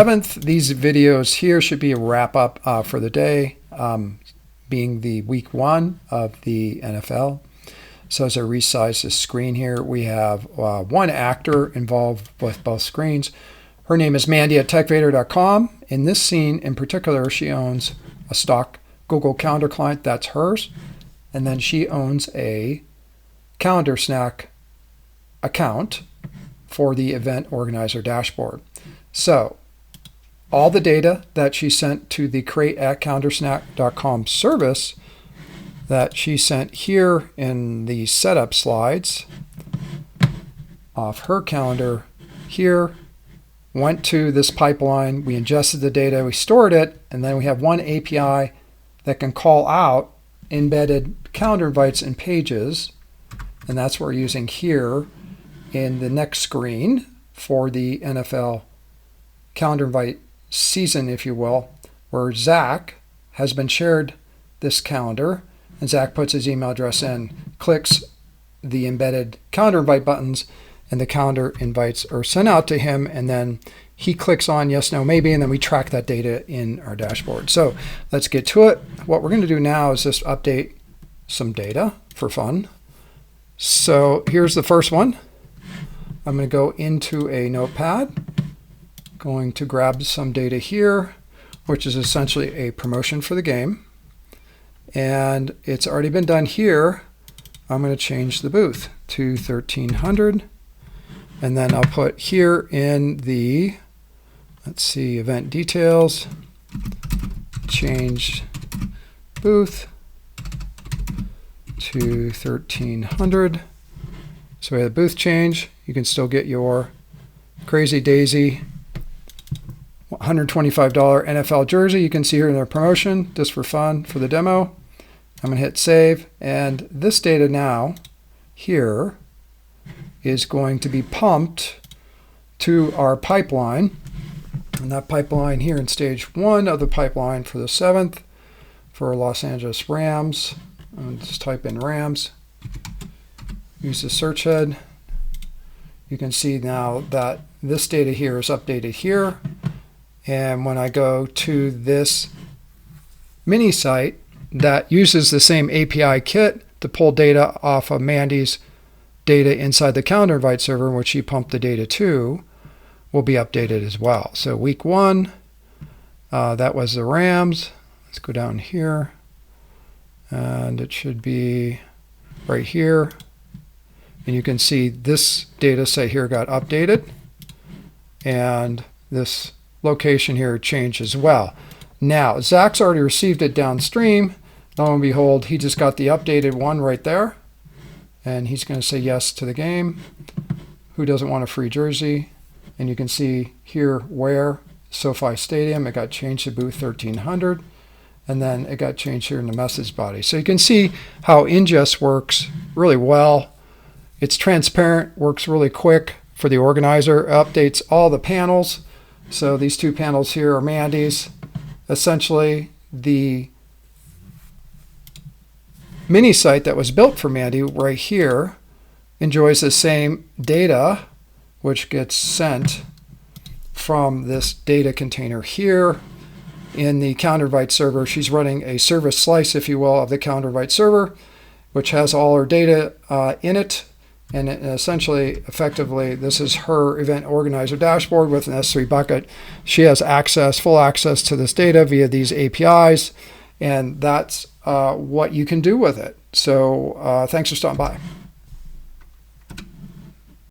7th. These videos here should be a wrap up for the day, being the week 1 of the NFL. So as I resize the screen here, we have one actor involved with both screens. Her name is Mandy at techvader.com. In this scene in particular, she owns a stock Google Calendar client. That's hers. And then she owns a Calendar Snack account for the event organizer dashboard. So all the data that she sent to the create@calendarsnack.com service that she sent here in the setup slides off her calendar here went to this pipeline. We ingested the data, we stored it, and then we have one API that can call out embedded calendar invites and pages, and that's what we're using here in the next screen for the NFL calendar invite season, if you will, where Zach has been shared this calendar, and Zach puts his email address in, clicks the embedded calendar invite buttons, and the calendar invites are sent out to him, and then he clicks on yes, no, maybe, and then we track that data in our dashboard. So let's get to it. What we're going to do now is just update some data for fun. So here's the first one. I'm going to go into a notepad, going to grab some data here, which is essentially a promotion for the game. And it's already been done here. I'm going to change the booth to 1300. And then I'll put here in the, let's see, event details, change booth to 1300. So we have the booth change. You can still get your Crazy Daisy $125 NFL jersey. You can see here in their promotion, just for fun, for the demo. I'm going to hit save, and this data now here is going to be pumped to our pipeline, and that pipeline here in stage 1 of the pipeline for the 7th for Los Angeles Rams. I'll just type in Rams, use the search head. You can see now that this data here is updated here, and when I go to this mini site that uses the same API kit to pull data off of Mandy's data inside the calendar invite server, in which she pumped the data to, will be updated as well. So week 1, that was the Rams. Let's go down here, and it should be right here. And you can see this data set here got updated, and this location here changed as well. Now, Zach's already received it downstream. Lo and behold, he just got the updated one right there. And he's going to say yes to the game. Who doesn't want a free jersey? And you can see here where SoFi Stadium, it got changed to booth 1300. And then it got changed here in the message body. So you can see how ingest works really well. It's transparent, works really quick for the organizer, updates all the panels. So these 2 panels here are Mandy's. Essentially, the mini site that was built for Mandy right here enjoys the same data, which gets sent from this data container here in the calendar invite server. She's running a service slice, if you will, of the calendar invite server, which has all her data in it. And essentially, effectively, this is her event organizer dashboard with an S3 bucket. She has access, full access to this data via these APIs, and that's what you can do with it. So thanks for stopping by.